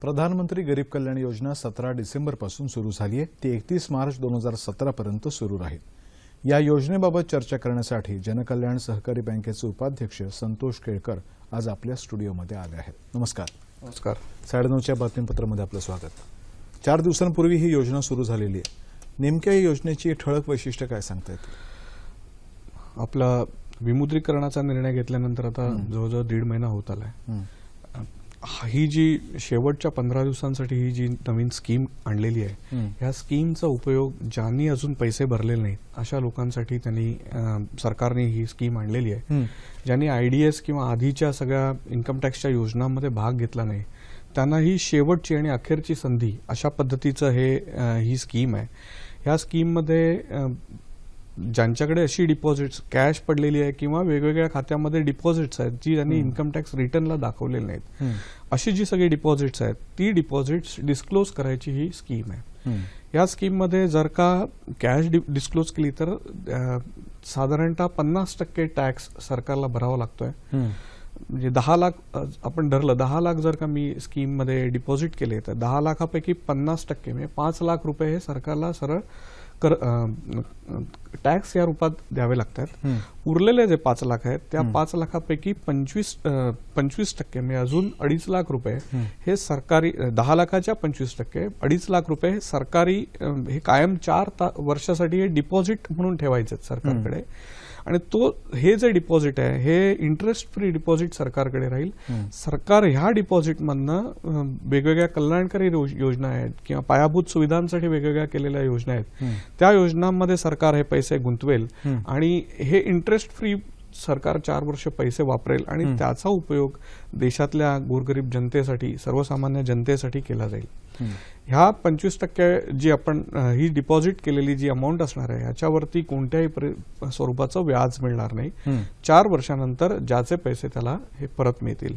प्रधानमंत्री गरीब कल्याण योजना 17 डिसेंबरपासून सुरू झाली आहे। ती 31 मार्च 2017 पर्यंत सुरू राहील। या योजनेबाबत चर्चा करण्यासाठी जनकल्याण सहकारी बँकेचे उपाध्यक्ष संतोष केळकर आज आपल्या स्टुडिओमध्ये आले आहेत। नमस्कार। नमस्कार। 9:30च्या बातमीपत्रामध्ये आपलं स्वागत। 4 दिवसांपूर्वी ही योजना सुरू झालेली आहे। नेमक्या या योजनेची ठळक वैशिष्ट्य काय सांगता येतील? आपला विमुद्रीकरणाचा निर्णय घेतल्यानंतर आता जवळजवळ 1.5 महिना होत आलाय। ही जी शेवटच्या 15 दिवसांसाठी ही जी नवीन स्कीम आणलेली आहे, ह्या स्कीमचा उपयोग ज्यांनी अजून पैसे भरलेले नाहीत अशा लोकांसाठी त्यांनी सरकारने ही स्कीम आणलेली आहे। ज्यांनी आयडीएस किंवा आधीच्या सगळ्या इन्कम टॅक्सच्या योजनांमध्ये भाग घेतला नाही त्यांना ही शेवटची आणि अखेरची संधी अशा पद्धतीचं ही स्कीम आहे। ह्या स्कीममध्ये ज्यांच्याकडे अशी डिपॉझिट्स कॅश पडलेली आहे किंवा वेगवेगळ्या खात्यामध्ये डिपॉझिट्स आहेत जी त्यांनी इन्कम टॅक्स रिटर्नला दाखवलेले नाहीत, अशी जी सगळी डिपॉझिट्स आहेत ती डिपॉझिट्स डिस्क्लोज करायची ही स्कीम आहे। या स्कीममध्ये जर का कॅश डिस्क्लोज केली तर साधारणतः 50% टॅक्स सरकारला भरावा लागतोय। म्हणजे 10 लाख आपण धरलं, 10 लाख जर का मी स्कीम मध्ये डिपॉझिट केले तर 10 लाखापैकी 50% म्हणजे 5 लाख रुपये हे सरकारला सरळ टॅक्स या रूपात द्यावे लागतात। उरलेले जे 5 लाख आहेत त्या 5 लाखापैकी 25% म्हणजे अजून 2.5 लाख रुपये हे सरकारी, 10 लाखाच्या 25% 2.5 लाख रुपये हे सरकारी, हे कायम 4 वर्षासाठी हे डिपॉझिट म्हणून ठेवायचे सरकारकडे। आणि हे जे डिपॉझिट आहे हे इंटरेस्ट फ्री डिपॉझिट सरकारकडे राहील। सरकार ह्या डिपॉझिटमधनं वेगवेगळ्या कल्याणकारी योजना आहेत किंवा पायाभूत सुविधांसाठी वेगवेगळ्या केलेल्या योजना आहेत, त्या योजनांमध्ये सरकार हे पैसे गुंतवेल आणि हे इंटरेस्ट फ्री सरकार 4 वर्ष पैसे वापरेल आणि त्याचा उपयोग देशातल्या गोरगरीब जनतेसाठी, सर्वसामान्य जनतेसाठी केला जाईल। ह्या 25% जी आपण ही डिपॉझिट केलेली जी अमाऊंट असणार आहे ह्याच्यावरती कोणत्याही स्वरूपाचं व्याज मिळणार नाही। 4 वर्षानंतर ज्याचे पैसे त्याला हे परत मिळतील।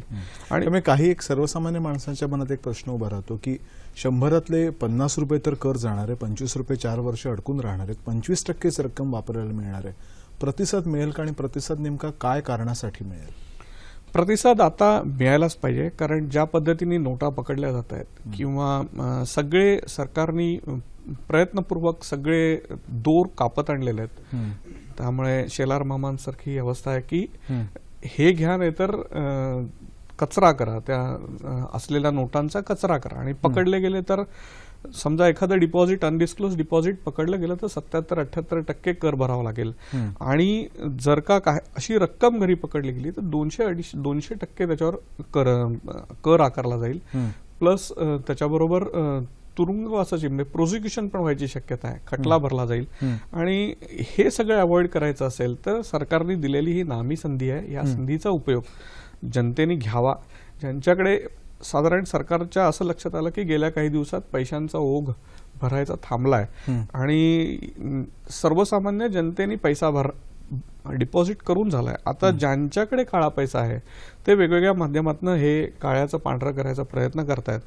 आणि काही एक सर्वसामान्य माणसांच्या मनात एक प्रश्न उभा राहतो की 100रातले 50 रुपये तर कर जाणार आहे, 25 रुपये 4 वर्ष अडकून राहणार आहेत, 25%च रक्कम वापरायला मिळणार आहे। प्रतिसाद मिळेल का आणि प्रतिसाद नेमका काय कारणासाठी मिळेल? प्रतिसाद आता मिळायलाच पाहिजे, कारण ज्या पद्धतीने नोटा पकडल्या जात आहेत किंवा सगळे सरकारनी प्रयत्नपूर्वक सगळे दोर कापत आणलेले आहेत, त्यामुळे शेलार मामांसारखी अवस्था आहे की हे घ्या नाही तर कचरा करा, त्या असलेल्या नोटांचा कचरा करा। आणि पकडले गेले तर समजा एखादं डिपॉझिट, अनडिस्क्लोज डिपॉझिट पकडलं गेलं तर 77-78% कर भरावा लागेल। आणि जर का अशी रक्कम घरी पकडली गेली तर 200% त्याच्यावर कर आकारला जाईल। प्लस त्याच्याबरोबर तुरुंगवासाची म्हणजे प्रोसिक्युशन पण व्हायची शक्यता आहे, खटला भरला जाईल। आणि हे सगळं अवॉइड करायचं असेल तर सरकारने दिलेली ही नामी संधी आहे, या संधीचा उपयोग जनतेने घ्यावा। ज्यांच्याकडे साधारण सरकारच्या असं लक्षात आलं की गेल्या काही दिवसात पैशांचा ओघ भरायचा थांबलाय आणि सर्वसामान्य जनतेने पैसा डिपॉझिट करून झालाय। आता ज्यांच्याकडे काळा पैसा आहे ते वेगवेगळ्या माध्यमातून हे काळ्याचं पांढरं करायचा प्रयत्न करतायत,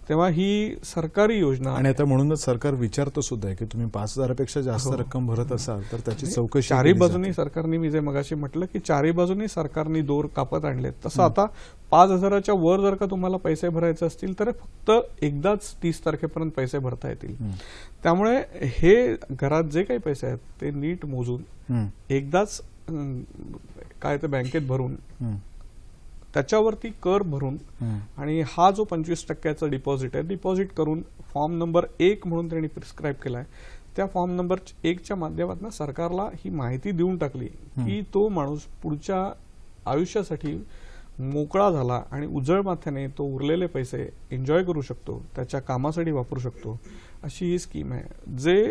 तेव्हा ही सरकारी योजना। आणि आता म्हणूनच सरकार विचारतो सुद्धा की तुम्ही 5,000पेक्षा जास्त रक्कम भरत असाल तर त्याची चौकशी चारही बाजूनी सरकारने, मी जे मगाशी म्हटलं की चारही बाजूनी सरकारने दोर कापत आणले, तसं आता 5,000च्या वर जर का तुम्हाला पैसे भरायचे असतील तर फक्त एकदाच 30 तारखेपर्यंत पैसे भरता येतील। त्यामुळे हे घरात जे काही पैसे आहेत ते नीट मोजून एकदाच काय ते बँकेत भरून त्याच्यावरती कर भरून आणि हा जो 25%चा डिपॉझिट आहे डिपॉझिट करून फॉर्म नंबर 1 म्हणून त्यांनी प्रिस्क्राईब केलाय, त्या फॉर्म नंबर 1च्या माध्यमातून सरकारला ही माहिती देऊन टाकली की तो माणूस पुढच्या आयुष्यासाठी मोकळा झाला आणि उजळ माथ्याने तो उरलेले पैसे एन्जॉय करू शकतो, त्याच्या कामासाठी वापरू शकतो, अशी ही स्कीम आहे। जे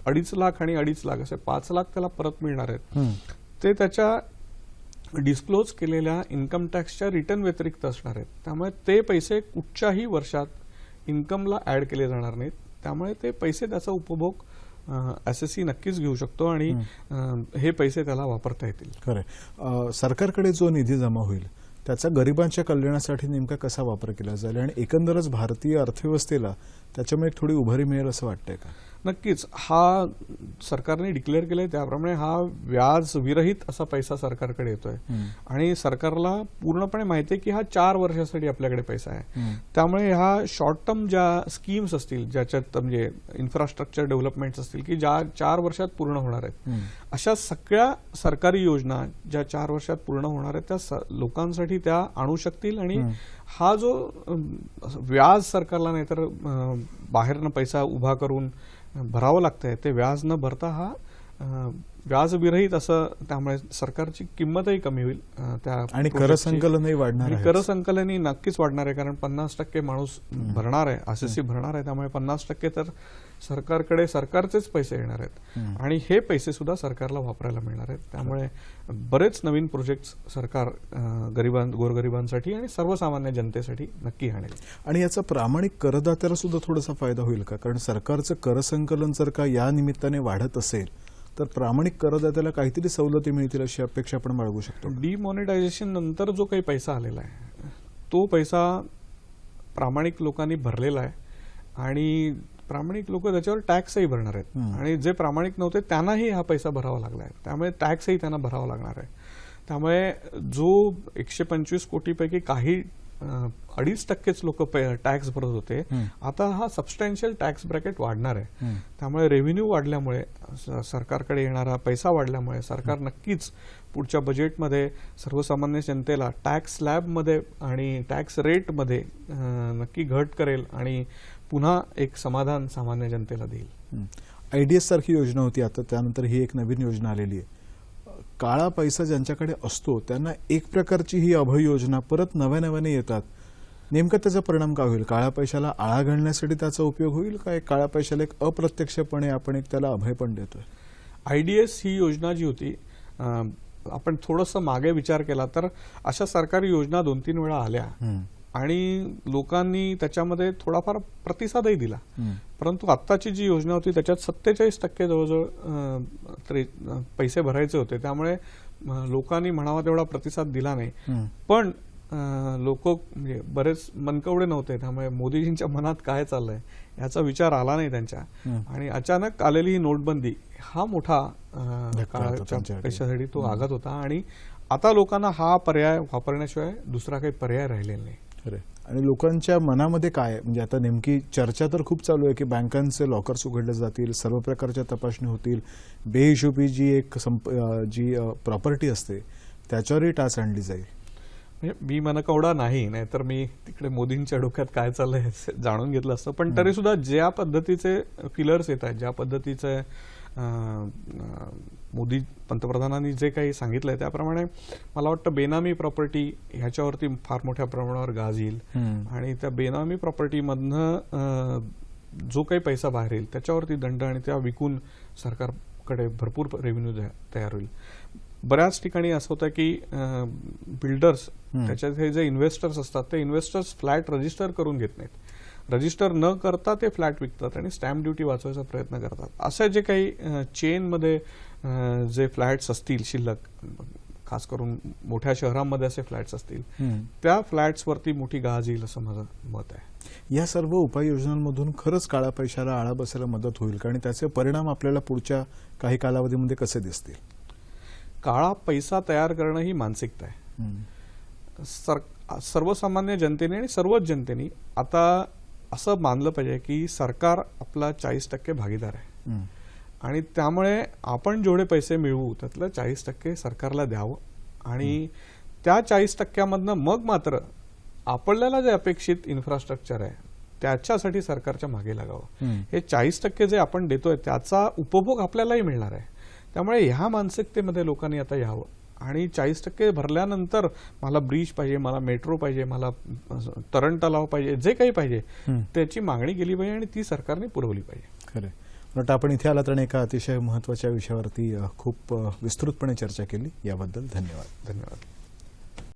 2.5 लाख आणि 2.5 लाख असे 5 लाख त्याला परत मिळणार आहेत, ते त्याच्या डिस्क्लोज केलेल्या इन्कम टॅक्सच्या रिटर्न व्यतिरिक्त असणार आहेत। त्यामुळे ते पैसे कुठच्याही वर्षात इन्कमला ऍड केले जाणार नाहीत, त्यामुळे ते पैसे त्याचा उपभोग एसएससी नक्कीच घेऊ शकतो आणि हे पैसे त्याला वापरता येतील। खरं, सरकारकडे जो निधी जमा होईल त्याचा गरिबांच्या कल्याणासाठी नेमका कसा वापर केला जाईल आणि एकंदरच भारतीय अर्थव्यवस्थेला त्याच्यामुळे एक थोडी उभारी मिळेल असं वाटतंय का? नक्कीच. हा सरकारने डिक्लेअर केलंय त्याप्रमाणे हा व्याज विरहित असा पैसा सरकारकडे येतोय आणि सरकारला पूर्णपणे माहिती आहे की हा 4 वर्षासाठी आपल्याकडे पैसा आहे. त्यामुळे ह्या शॉर्ट टर्म ज्या स्कीम्स असतील, ज्याच्यात म्हणजे इन्फ्रास्ट्रक्चर डेव्हलपमेंट्स असतील की ज्या 4 वर्षात पूर्ण होणार आहेत, अशा सगळ्या सरकारी योजना ज्या 4 वर्षात पूर्ण होणार आहेत त्या लोकांसाठी त्या आणू शकतील. आणि हा जो व्याज सरकारला नाहीतर बाहेरनं पैसा उभा करून भरावं लागतंय ते व्याज न भरता हा व्याज विरहित असं, त्यामुळे सरकारची किंमतही कमी होईल त्या आणि कर संकलनही वाढणार आहे. कर संकलनही नक्कीच वाढणार आहे कारण 50% माणूस भरणार आहे, आरसीसी भरणार आहे. त्यामुळे 50% तर सरकारकडे सरकारचेच पैसे येणार आहेत आणि हे पैसे सुद्धा सरकारला वापरायला मिळणार आहेत. त्यामुळे बरेच नवीन प्रोजेक्ट्स सरकार गोरगरिबांसाठी आणि सर्वसामान्य जनतेसाठी नक्की आणेल. आणि याचा प्रामाणिक करदात्याला सुद्धा थोडासा फायदा होईल का? कारण सरकारचं कर संकलन जर का या निमित्ताने वाढत असेल तर प्रामाणिक करदात्याला काहीतरी सवलती मिळतील अशी अपेक्षा आपण बाळगू शकतो. डिमॉनिटायझेशन नंतर जो काही पैसा आलेला आहे तो पैसा प्रामाणिक लोकांनी भरलेला आहे आणि प्रामाणिक लोक त्याच्यावर टॅक्सही भरणार आहेत आणि जे प्रामाणिक नव्हते त्यांनाही हा पैसा भरावा लागला आहे. त्यामुळे टॅक्सही त्यांना भरावा लागणार आहे. त्यामुळे जो 125 कोटीपैकी काही 2.5% लोक टॅक्स भरत होते, आता हा सबस्टॅन्शियल टॅक्स ब्रॅकेट वाढणार आहे. त्यामुळे रेव्हेन्यू वाढल्यामुळे, सरकारकडे येणारा पैसा वाढल्यामुळे सरकार नक्कीच पुढच्या बजेटमध्ये सर्वसामान्य जनतेला टॅक्स स्लॅबमध्ये आणि टॅक्स रेटमध्ये नक्की घट करेल आणि पुन्हा एक समाधान सामान्य जनतेला देईल. आयडीएस सारखी योजना होती, आता त्यानंतर ही एक नवीन योजना आलेली आहे. काळा पैसा ज्यांच्याकडे असतो त्यांना एक प्रकारची ही अभय योजना परत नव्याने येतात. नेमका त्याचा परिणाम काय होईल? काळ्या पैशाला आळा घालण्यासाठी त्याचा उपयोग होईल का? काळ्या पैशाला एक अप्रत्यक्षपणे आपण एक त्याला अभय पण देतोय? आयडीएस ही योजना जी होती, आपण थोडंसं मागे विचार केला तर अशा सरकारी योजना 2-3 वेळा आल्या आणि लोकांनी त्याच्यामध्ये थोडाफार प्रतिसादही दिला. परंतु आत्ताची जी योजना होती त्याच्यात 47% जवळजवळ पैसे भरायचे होते. त्यामुळे लोकांनी म्हणावा तेवढा प्रतिसाद दिला नाही. पण लोक म्हणजे बरेच मनकवडे नव्हते. त्यामुळे मोदीजींच्या मनात काय चाललंय याचा विचार आला नाही त्यांच्या. आणि अचानक आलेली ही नोटबंदी हा मोठा पैशासाठी तो आघात होता आणि आता लोकांना हा पर्याय वापरण्याशिवाय दुसरा काही पर्याय राहिलेला नाही. आणि लोकांच्या मनामध्ये काय आहे? म्हणजे आता नेमकी चर्चा तर खूप चालू आहे की बँकांचे लॉकर्स उघडले जातील, सर्व प्रकारच्या तपासणी होतील, बेहिशोबी जी प्रॉपर्टी असते त्याच्यावरही टाच आणली जाईल. मी मनकवडा नाहीतर मी तिकडे मोदींच्या डोक्यात काय चाललंय जाणून घेतलं असतं. पण तरी सुद्धा ज्या पद्धतीचे फिलर्स येत आहेत, ज्या पद्धतीचे मोदी पंतप्रधानांनी जे काही सांगितलंय त्याप्रमाणे मला वाटतं बेनामी प्रॉपर्टी ह्याच्यावरती फार मोठ्या प्रमाणावर गाज येईल आणि त्या बेनामी प्रॉपर्टीमधनं जो काही पैसा बाहेर येईल त्याच्यावरती दंड आणि त्या विकून सरकारकडे भरपूर रेव्हेन्यू तयार होईल. बऱ्याच ठिकाणी असं होतं की बिल्डर्स त्याच्यात हे जे इन्व्हेस्टर्स असतात ते इन्व्हेस्टर्स फ्लॅट रजिस्टर करून घेत नाहीत. रजिस्टर न करता ते फ्लॅट विकतात आणि स्टॅम्प ड्युटी वाचवायचा प्रयत्न करतात. असे जे काही चेनमध्ये जे फ्लॅट्स असतील शिल्लक, खास करून मोठ्या शहरांमध्ये असे फ्लॅट्स असतील, त्या फ्लॅट्सवरती मोठी गाज येईल असं माझं मत आहे. या सर्व उपाययोजनांमधून खरंच काळ्या पैशाला आळा बसायला मदत होईल का आणि त्याचे परिणाम आपल्याला पुढच्या काही कालावधीमध्ये कसे दिसतील? काळा पैसा तयार करणं ही मानसिकता आहे. सर्वसामान्य जनतेने आणि सर्वच जनतेने आता असं मानलं पाहिजे की सरकार आपला 40% भागीदार आहे आणि त्यामुळे आपण जेवढे पैसे मिळवू त्यातलं 40% सरकारला द्यावं आणि त्या 40%मधनं मग मात्र आपल्याला जे अपेक्षित इन्फ्रास्ट्रक्चर आहे त्याच्यासाठी सरकारच्या मागे लागावं. हे 40% जे आपण देतोय त्याचा उपभोग आपल्यालाही मिळणार आहे. त्यामुळे ह्या मानसिकतेमध्ये लोकांनी आता यावं आणि 40% भरल्यानंतर मला ब्रिज पाहिजे, मला मेट्रो पाहिजे, मला तरण तलाव पाहिजे, जे काही पाहिजे त्याची मागणी केली पाहिजे आणि ती सरकारने पुरवली पाहिजे. खरं वाटतं आपण इथे आलात आणि एका अतिशय महत्त्वाच्या विषयावरती खूप विस्तृतपणे चर्चा केली. याबद्दल धन्यवाद. धन्यवाद.